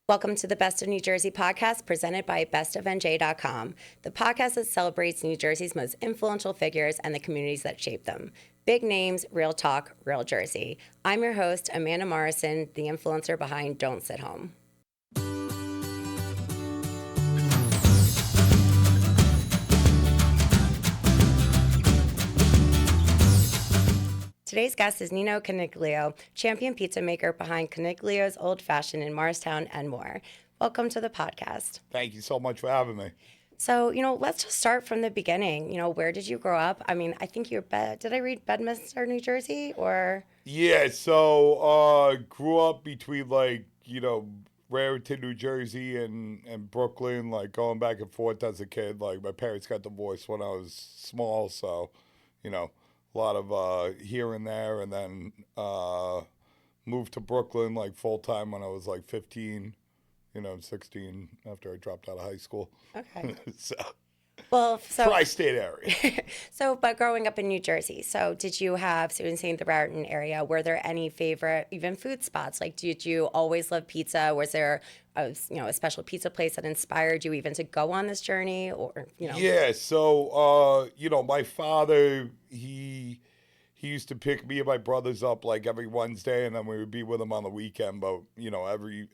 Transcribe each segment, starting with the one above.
Welcome to the Best of New Jersey podcast presented by bestofnj.com, the podcast that celebrates New Jersey's most influential figures and the communities that shape them. Big names, real talk, real Jersey. I'm your host, Amanda Morrison, the influencer behind Don't Sit Home. Today's guest is Nino Coniglio, champion pizza maker behind Coniglio's Old Fashioned in Morristown and more. Welcome to the podcast. Thank you so much for having me. So, let's just start from the beginning. Where did you grow up? I think did I read Bedminster, New Jersey, or? Yeah, so grew up between Raritan, New Jersey and Brooklyn, going back and forth as a kid. My parents got divorced when I was small, so, a lot of here and there, and then moved to Brooklyn full time when I was 15, 16 after I dropped out of high school. Okay. so tri-state area. But growing up in New Jersey, did you have, in St. the Raritan area, were there any favorite even food spots? Did you always love pizza? Was there a special pizza place that inspired you even to go on this journey, or? Yeah, so my father, he used to pick me and my brothers up every Wednesday, and then we would be with him on the weekend. But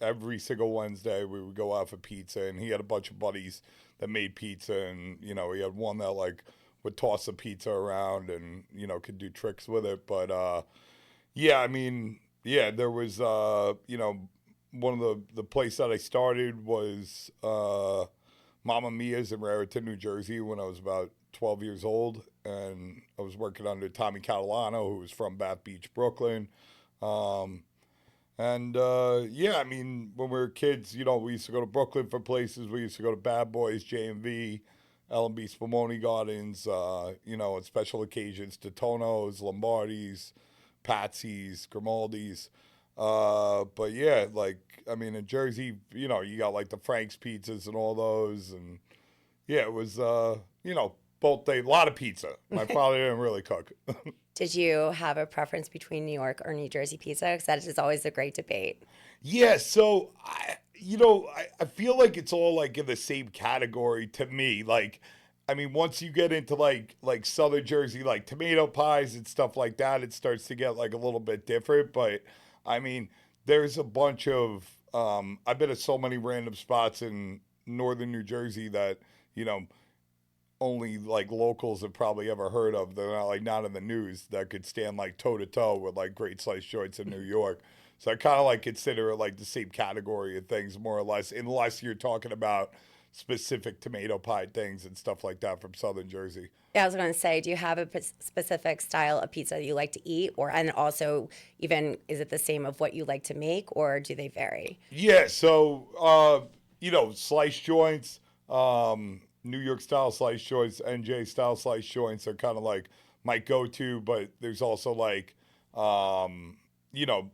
every single Wednesday we would go out for pizza, and he had a bunch of buddies that made pizza, and he had one that would toss the pizza around and could do tricks with it. But there was one of the place that I started was Mamma Mia's in Raritan, New Jersey, when I was about 12 years old, and I was working under Tommy Catalano, who was from Bath Beach, Brooklyn. When we were kids, we used to go to Brooklyn for places. We used to go to Bad Boys, J&V, L&B Spumoni Gardens, on special occasions, Totono's, Lombardi's, Patsy's, Grimaldi's. In Jersey, you got the Frank's pizzas and all those. And it was, both days, a lot of pizza. My father didn't really cook. Did you have a preference between New York or New Jersey pizza? Because that is always a great debate. Yeah, so I feel like it's all in the same category to me. Once you get into like Southern Jersey, tomato pies and stuff like that, it starts to get a little bit different. But there's a bunch of I've been at so many random spots in northern New Jersey that only locals have probably ever heard of. They're not in the news, that could stand toe to toe with great slice joints in New York. So I kind of consider it the same category of things, more or less, unless you're talking about specific tomato pie things and stuff like that from Southern Jersey. Yeah, I was going to say, do you have a specific style of pizza that you like to eat, and also even is it the same of what you like to make, or do they vary? Yeah, so slice joints, New York style slice joints, NJ style slice joints are kind of my go-to, but there's also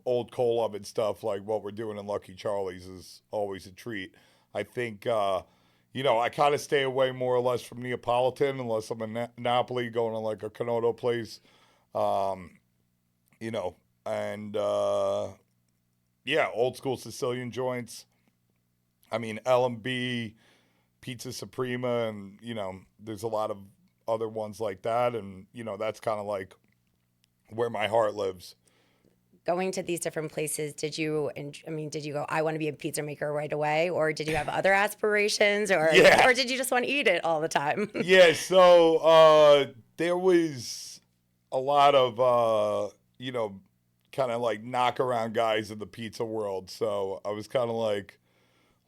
old coal oven stuff, what we're doing in Lucky Charlie's is always a treat. I think I kind of stay away more or less from Neapolitan unless I'm in Napoli going to a Canoto place, old school Sicilian joints. L&B, Pizza Suprema, and there's a lot of other ones like that, and that's kind of where my heart lives. Going to these different places, did you go, I want to be a pizza maker right away, or did you have other aspirations, or did you just want to eat it all the time? Yeah, so there was a lot of kind of knock around guys in the pizza world, so I was kind of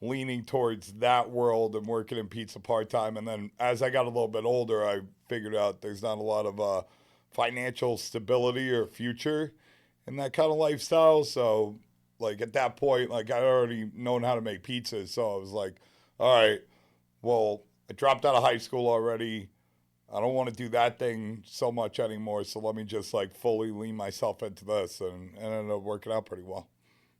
leaning towards that world and working in pizza part-time. And then as I got a little bit older, I figured out there's not a lot of financial stability or future in that kind of lifestyle. So at that point, I'd already known how to make pizzas. So I was all right, well, I dropped out of high school already. I don't want to do that thing so much anymore. So let me just fully lean myself into this, and it ended up working out pretty well.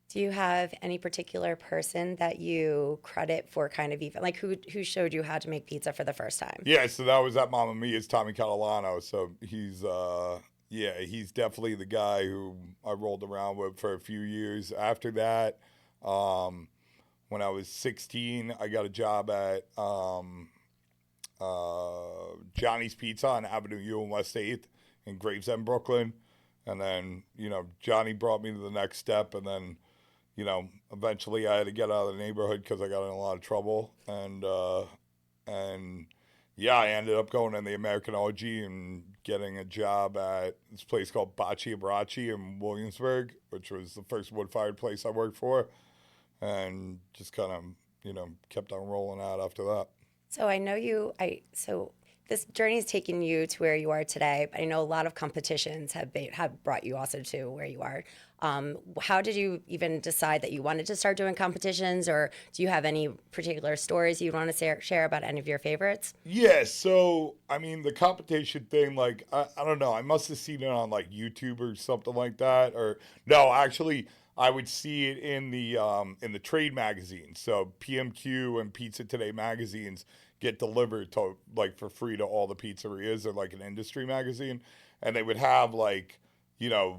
Do you have any particular person that you credit for kind of even, who showed you how to make pizza for the first time? Yeah, so that was at Mamma Mia's, Tommy Catalano. So he's definitely the guy who I rolled around with for a few years. After that, when I was 16, I got a job at Johnny's Pizza on Avenue U and West 8th in Gravesend, Brooklyn. And then, Johnny brought me to the next step. And then, eventually I had to get out of the neighborhood because I got in a lot of trouble. And yeah, I ended up going in the American OG and getting a job at this place called Bocce Abbracci in Williamsburg, which was the first wood-fired place I worked for. And just kind of, kept on rolling out after that. So I know so this journey has taken you to where you are today, but I know a lot of competitions have brought you also to where you are. How did you even decide that you wanted to start doing competitions, or do you have any particular stories you want to share about any of your favorites? Yeah, so I mean the competition thing, like I don't know, I must have seen it on like YouTube or something like that, or no, actually I would see it in the trade magazines. So PMQ and Pizza Today magazines get delivered to like for free to all the pizzerias. They're like an industry magazine, and they would have like the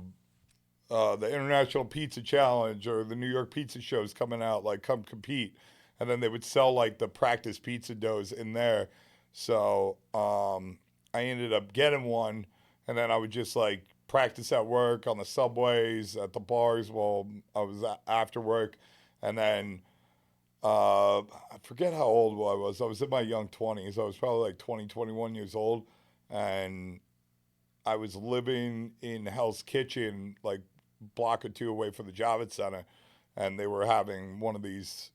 International Pizza Challenge or the New York Pizza Shows coming out, like come compete, and then they would sell like the practice pizza doughs in there. So I ended up getting one, and then I would just like practice at work on the subways, at the bars while I was after work, and then I forget how old I was. I was in my young 20s. I was probably like 20, 21 years old, and I was living in Hell's Kitchen, like block or two away from the Javits Center, and they were having one of these,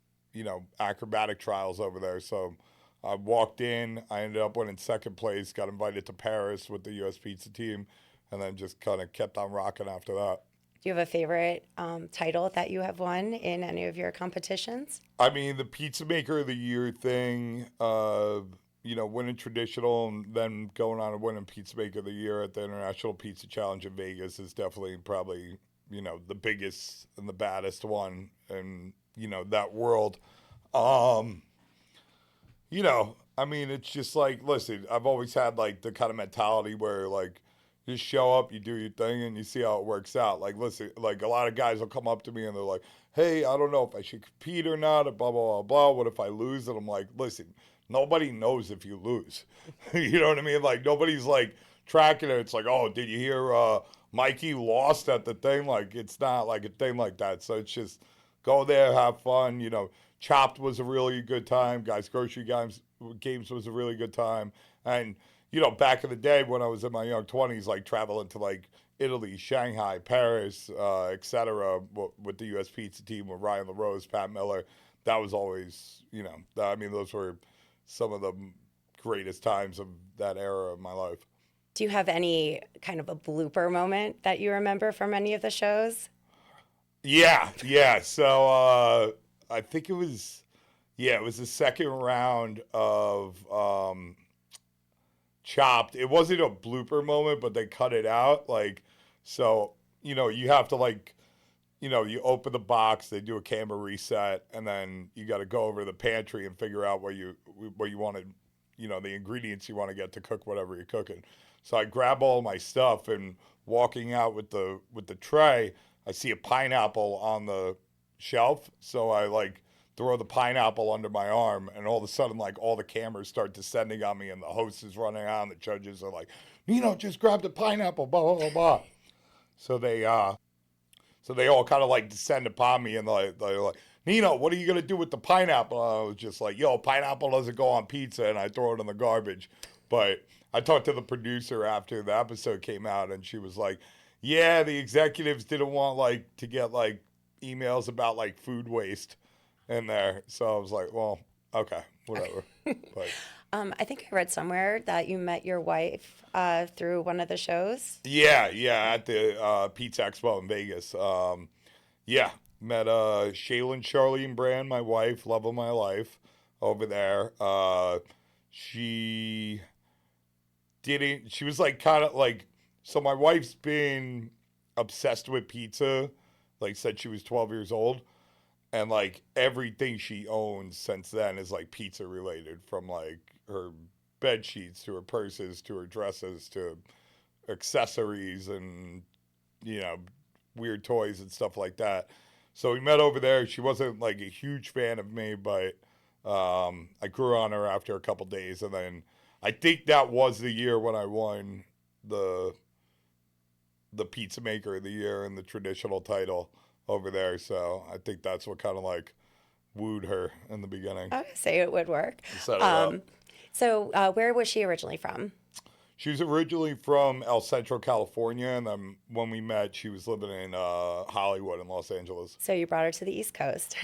acrobatic trials over there. So I walked in. I ended up winning second place. Got invited to Paris with the U.S. Pizza team, and then just kind of kept on rocking after that. Do you have a favorite title that you have won in any of your competitions? I mean, the Pizza Maker of the Year thing, winning traditional and then going on and winning Pizza Maker of the Year at the International Pizza Challenge in Vegas is definitely probably, the biggest and the baddest one in, that world. I mean, it's just like, listen, I've always had like the kind of mentality where like, just show up, you do your thing, and you see how it works out. Like, listen, like a lot of guys will come up to me and they're like, hey, I don't know if I should compete or not, or blah, blah, blah, blah. What if I lose? And I'm like, listen, nobody knows if you lose. You know what I mean? Like, nobody's like tracking it. It's like, oh, did you hear Mikey lost at the thing? Like, it's not like a thing like that. So it's just go there, have fun. Chopped was a really good time. Guys Grocery Games was a really good time. And back in the day when I was in my young 20s, like traveling to like Italy, Shanghai, Paris, etc., with the U.S. Pizza team with Ryan LaRose, Pat Miller, that was always, I mean, those were some of the greatest times of that era of my life. Do you have any kind of a blooper moment that you remember from any of the shows? Yeah. So I think it was the second round of Chopped. It wasn't a blooper moment, but they cut it out. Like, so, you have to like, you open the box, they do a camera reset, and then you got to go over to the pantry and figure out where you want to, the ingredients you want to get to cook whatever you're cooking. So I grab all my stuff and walking out with the tray, I see a pineapple on the shelf. So I like throw the pineapple under my arm, and all of a sudden, like, all the cameras start descending on me, and the host is running out, and the judges are like, Nino, just grab the pineapple, blah, blah, blah, blah. So they all kind of, like, descend upon me, and they're like, Nino, what are you going to do with the pineapple? And I was just like, yo, pineapple doesn't go on pizza, and I throw it in the garbage. But I talked to the producer after the episode came out, and she was like, yeah, the executives didn't want, like, to get, like, emails about, like, food waste in there. So I was like, well, okay, whatever. But I think I read somewhere that you met your wife through one of the shows. yeah, at the Pizza Expo in Vegas. Met Shaylin Charlene Brand, my wife, love of my life, over there. She was like kind of like, so my wife's been obsessed with pizza, like since she was 12 years old. And like everything she owns since then is like pizza related, from like her bed sheets to her purses to her dresses to accessories and weird toys and stuff like that. So we met over there. She wasn't like a huge fan of me, but I grew on her after a couple days, and then I think that was the year when I won the pizza maker of the year and the traditional title over there. So I think that's what kind of like wooed her in the beginning. I would say it would work. Set it up. So where was she originally from? She was originally from El Centro, California, and then when we met, she was living in Hollywood in Los Angeles. So you brought her to the East Coast.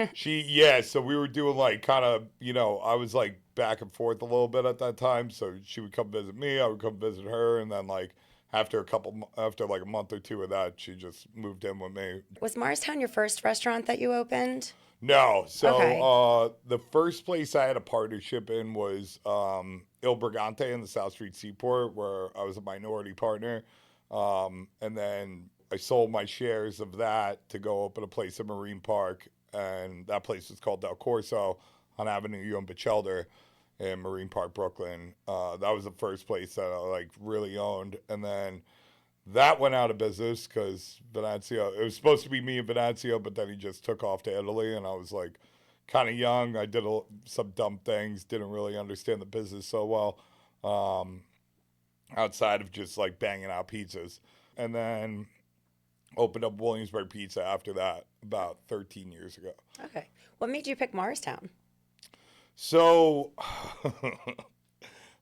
So we were doing like kind of, I was like back and forth a little bit at that time. So she would come visit me, I would come visit her, and then like after like a month or two of that, she just moved in with me. Was Morristown your first restaurant that you opened? No. So Okay. the first place I had a partnership in was Il Brigante in the South Street Seaport, where I was a minority partner. And then I sold my shares of that to go open a place in Marine Park. And that place is called Del Corso on Avenue U in Batchelder in Marine Park, Brooklyn. That was the first place that I like really owned. And then that went out of business because Venanzio, it was supposed to be me and Venanzio, but then he just took off to Italy, and I was like kind of young. I did some dumb things, didn't really understand the business so well, outside of just like banging out pizzas. And then opened up Williamsburg Pizza after that about 13 years ago. Okay. What made you pick Morristown? So I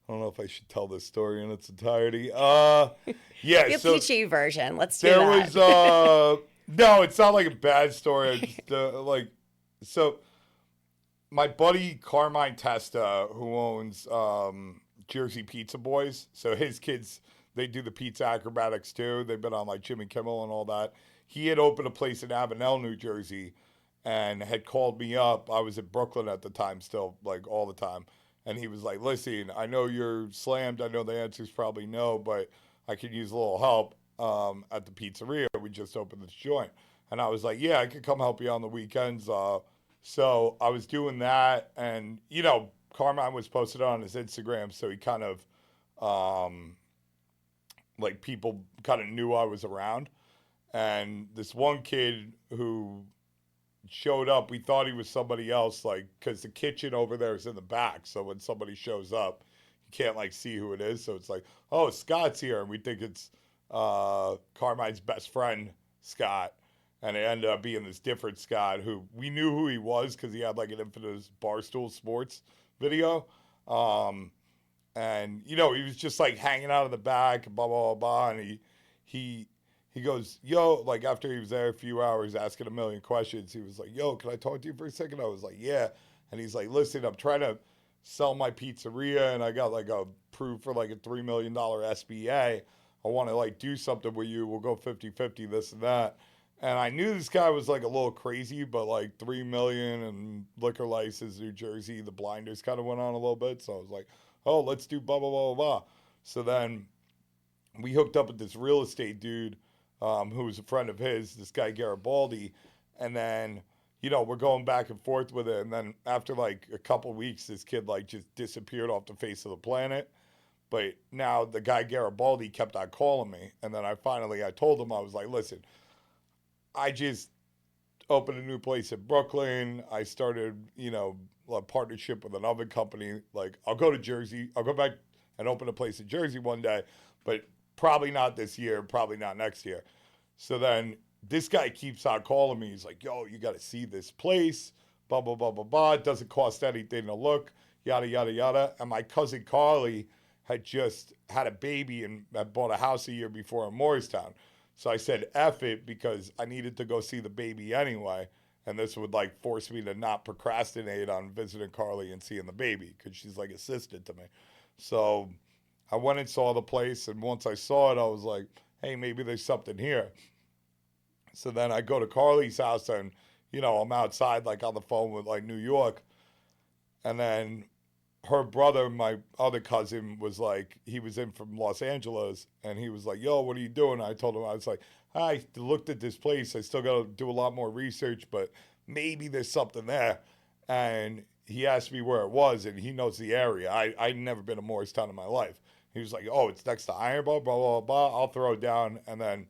don't know if I should tell this story in its entirety. Yeah, The so peachy version. Let's do there that. was no, it's not like a bad story. I just so my buddy Carmine Testa, who owns Jersey Pizza Boys, so his kids, they do the pizza acrobatics too. They've been on like Jimmy Kimmel and all that. He had opened a place in Avenel, New Jersey, and had called me up. I was in Brooklyn at the time, still like all the time. And he was like, listen, I know you're slammed. I know the answer's probably no, but I could use a little help at the pizzeria. We just opened this joint. And I was like, yeah, I could come help you on the weekends. So I was doing that. And, Carmine was posted on his Instagram. So he kind of, like people kind of knew I was around. And this one kid who showed up, we thought he was somebody else, like, because the kitchen over there is in the back, so when somebody shows up you can't like see who it is, so it's like, oh, Scott's here, and we think it's Carmine's best friend Scott, and it ended up being this different Scott who we knew who he was because he had like an infamous Barstool Sports video, and he was just like hanging out in the back, blah blah blah, blah, and he goes, yo, like after he was there a few hours asking a million questions, he was like, yo, can I talk to you for a second? I was like, yeah. And he's like, listen, I'm trying to sell my pizzeria and I got like approved for like a $3 million SBA. I want to like do something with you. We'll go 50-50, this and that. And I knew this guy was like a little crazy, but like 3 million and liquor license, New Jersey, the blinders kind of went on a little bit. So I was like, oh, let's do blah, blah, blah, blah. So then we hooked up with this real estate dude who was a friend of his, this guy Garibaldi, and then we're going back and forth with it, and then after like a couple weeks, this kid like just disappeared off the face of the planet. But now the guy Garibaldi kept on calling me, and then I told him, I was like, listen, I just opened a new place in Brooklyn. I started a partnership with an oven company. Like I'll go to Jersey, I'll go back and open a place in Jersey one day, but probably not this year, probably not next year. So then this guy keeps on calling me. He's like, yo, you got to see this place, blah, blah, blah, blah, blah. It doesn't cost anything to look, yada, yada, yada. And my cousin Carly had just had a baby and had bought a house a year before in Morristown. So I said, F it, because I needed to go see the baby anyway. And this would like force me to not procrastinate on visiting Carly and seeing the baby because she's like assisted to me. So I went and saw the place, and once I saw it, I was like, hey, maybe there's something here. So then I go to Carly's house, and, I'm outside, like, on the phone with, like, New York. And then her brother, my other cousin, was like, he was in from Los Angeles, and he was like, yo, what are you doing? I told him, I was like, I looked at this place. I still got to do a lot more research, but maybe there's something there. And he asked me where it was, and he knows the area. I'd never been to Morristown in my life. He was like, oh, it's next to Iron Bar, blah, blah, blah. I'll throw it down. And then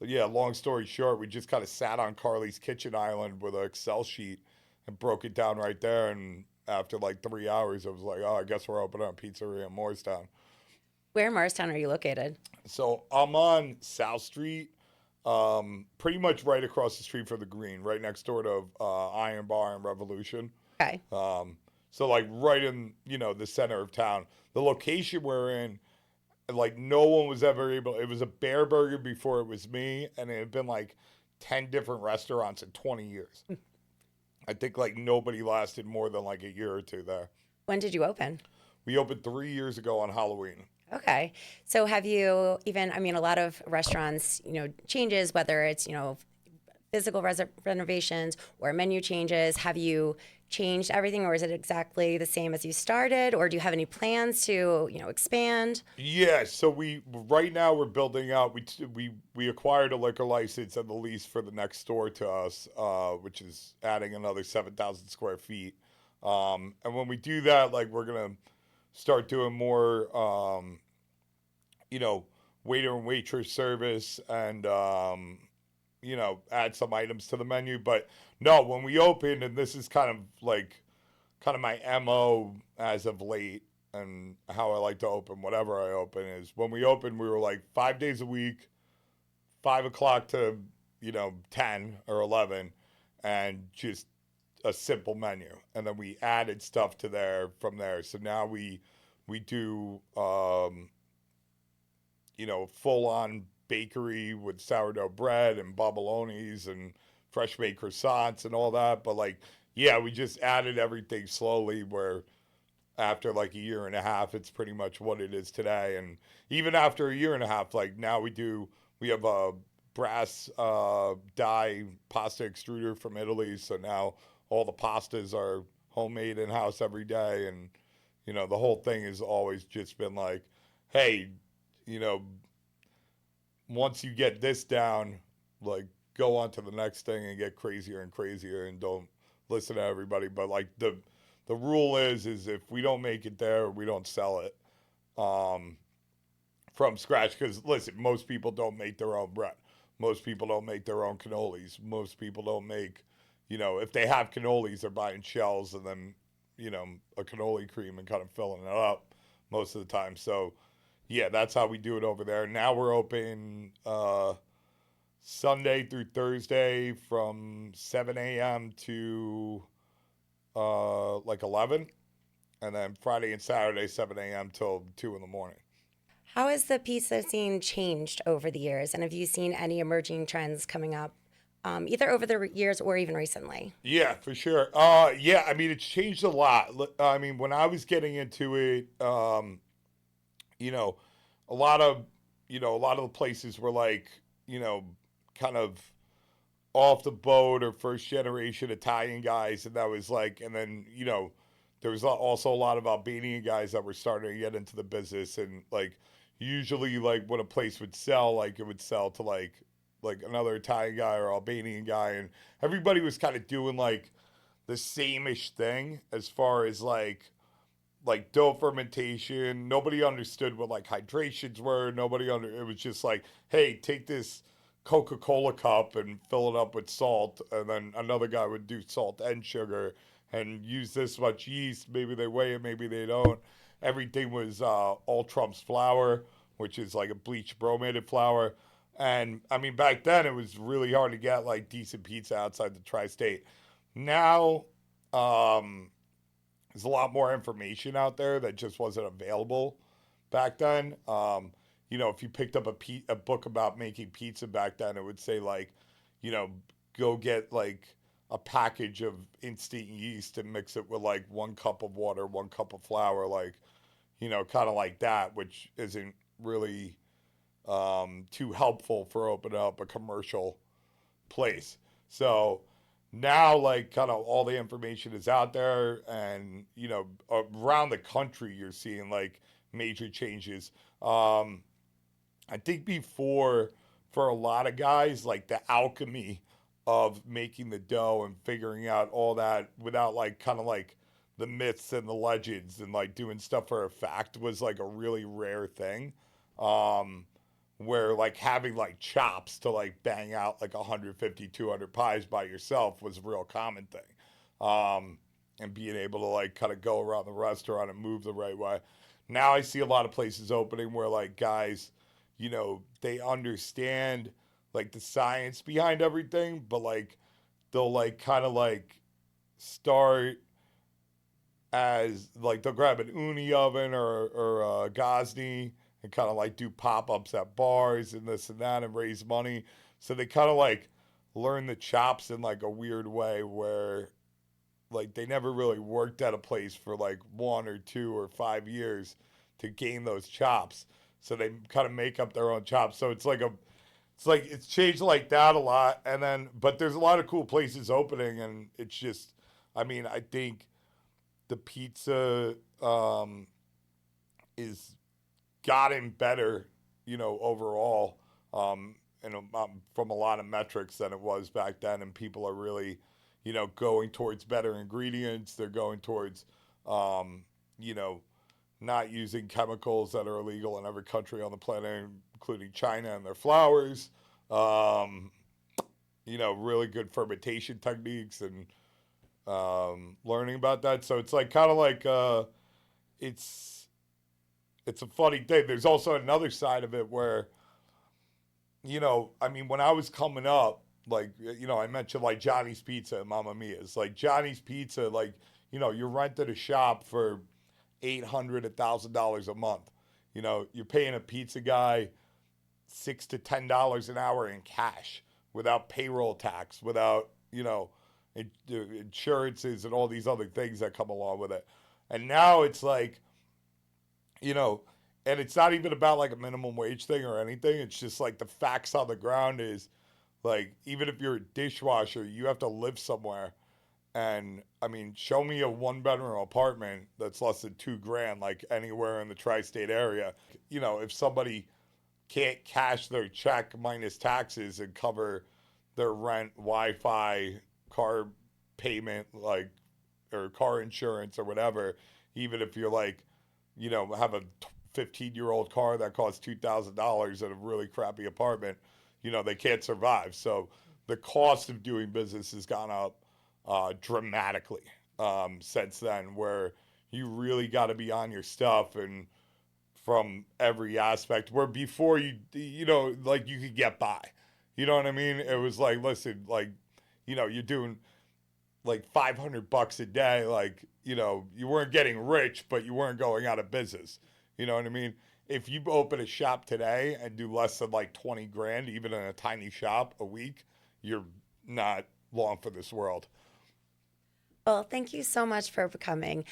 yeah, long story short, we just kind of sat on Carly's kitchen island with an Excel sheet and broke it down right there. And after like 3 hours, I was like, oh, I guess we're opening a pizzeria in Morristown. Where in Morristown are you located? So I'm on South Street, pretty much right across the street from the Green, right next door to Iron Bar and Revolution. Okay. So like right in the center of town. The location we're in, like no one was ever able. It was a Bear Burger before it was me, and it had been like 10 different restaurants in 20 years. I think like nobody lasted more than like a year or two there. When did you open? We opened 3 years ago on Halloween. Okay. So have you even, I mean, a lot of restaurants, changes, whether it's, physical renovations or menu changes. Have you changed everything, or is it exactly the same as you started? Or do you have any plans to, expand? Yeah, so we right now we're building out. We acquired a liquor license and the lease for the next store to us, which is adding another 7,000 square feet. And when we do that, like we're gonna start doing more, you know, waiter and waitress service and add some items to the menu. But no, when we opened, and this is kind of my MO as of late and how I like to open whatever I open is when we opened, we were like 5 days a week, 5 o'clock to, 10 or 11, and just a simple menu. And then we added stuff to there from there. So now we do, full on bakery with sourdough bread and bobolonis and fresh made croissants and all that. But like, yeah, we just added everything slowly where after like a year and a half, it's pretty much what it is today. And even after a year and a half, like now we have a brass die pasta extruder from Italy. So now all the pastas are homemade in house every day. And, the whole thing has always just been like, hey, you know, once you get this down, like go on to the next thing and get crazier and crazier and don't listen to everybody. But like the rule is if we don't make it there, we don't sell it from scratch. Because listen, most people don't make their own bread. Most people don't make their own cannolis. Most people don't make, if they have cannolis, they're buying shells and then, a cannoli cream and kind of filling it up most of the time. So yeah, that's how we do it over there. Now we're open Sunday through Thursday from 7 a.m. to like 11. And then Friday and Saturday, 7 a.m. till 2 in the morning. How has the pizza scene changed over the years? And have you seen any emerging trends coming up, either over the years or even recently? Yeah, for sure. Yeah, I mean, it's changed a lot. I mean, when I was getting into it, you know, a lot of, a lot of the places were like, kind of off the boat or first generation Italian guys. And that was like, and then, there was also a lot of Albanian guys that were starting to get into the business. And like, usually like when a place would sell, like it would sell to like another Italian guy or Albanian guy. And everybody was kind of doing like the same-ish thing as far as like dough fermentation. Nobody understood what like hydrations were. It was just like, hey, take this Coca-Cola cup and fill it up with salt, and then another guy would do salt and sugar and use this much yeast. Maybe they weigh it, maybe they don't. Everything was all Trump's flour, which is like a bleached bromated flour. And I mean, back then it was really hard to get like decent pizza outside the tri-state. Now, there's a lot more information out there that just wasn't available back then. If you picked up a book about making pizza back then, it would say like, you know, go get like a package of instant yeast and mix it with like 1 cup of water, 1 cup of flour, like, kind of like that, which isn't really too helpful for opening up a commercial place. So now, like, kind of all the information is out there, and around the country, you're seeing like major changes. I think before, for a lot of guys, like the alchemy of making the dough and figuring out all that without like kind of like the myths and the legends and like doing stuff for a fact was like a really rare thing. where like having like chops to like bang out like 150, 200 pies by yourself was a real common thing. And being able to like kind of go around the restaurant and move the right way. Now I see a lot of places opening where like guys, you know, they understand like the science behind everything, but like they'll like kind of like start as like they'll grab an uni oven or a Gosney and kind of like do pop-ups at bars and this and that and raise money. So they kind of like learn the chops in like a weird way where like they never really worked at a place for like 1 or 2 or 5 years to gain those chops. So they kind of make up their own chops. So it's changed like that a lot. And then, but there's a lot of cool places opening, and it's just, I mean, I think the pizza is gotten better, you know, overall, and from a lot of metrics than it was back then. And people are really, you know, going towards better ingredients. They're going towards, you know, not using chemicals that are illegal in every country on the planet, including China and their flours. You know, really good fermentation techniques and learning about that. So it's like kind of like it's it's a funny thing. There's also another side of it where, you know, I mean, when I was coming up, like, you know, I mentioned like Johnny's Pizza and Mamma Mia's. Like Johnny's Pizza, like, you know, you're renting a shop for $800, $1,000 a month. You know, you're paying a pizza guy $6 to $10 an hour in cash without payroll tax, without, you know, insurances and all these other things that come along with it. And now it's like, you know, and it's not even about like a minimum wage thing or anything. It's just like the facts on the ground is like, even if you're a dishwasher, you have to live somewhere. And I mean, show me a 1 bedroom apartment that's less than $2,000, like anywhere in the tri-state area. You know, if somebody can't cash their check minus taxes and cover their rent, Wi-Fi, car payment, like, or car insurance or whatever, even if you're like, you know, have a 15-year-old car that costs $2,000 in a really crappy apartment, you know, they can't survive. So the cost of doing business has gone up dramatically since then, where you really got to be on your stuff and from every aspect, where before you know, like you could get by, you know what I mean? It was like, listen, like, you know, you're doing like $500 a day, like, you know, you weren't getting rich, but you weren't going out of business, you know what I mean? If you open a shop today and do less than like 20 grand, even in a tiny shop a week, you're not long for this world. Well, thank you so much for coming.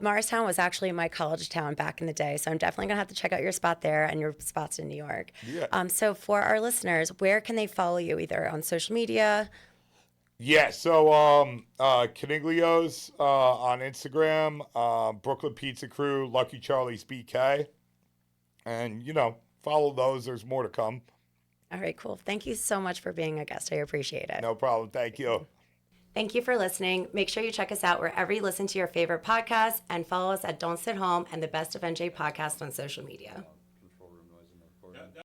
Morristown was actually my college town back in the day, so I'm definitely going to have to check out your spot there and your spots in New York. Yeah. So for our listeners, where can they follow you, either on social media? Yeah, so Coniglio's on Instagram, Brooklyn Pizza Crew, Lucky Charlie's BK, and you know, follow those. There's more to come. All right, cool. Thank you so much for being a guest. I appreciate it. No problem. Thank you. Thank you for listening. Make sure you check us out wherever you listen to your favorite podcasts and follow us at Don't Sit Home and the Best of NJ podcast on social media.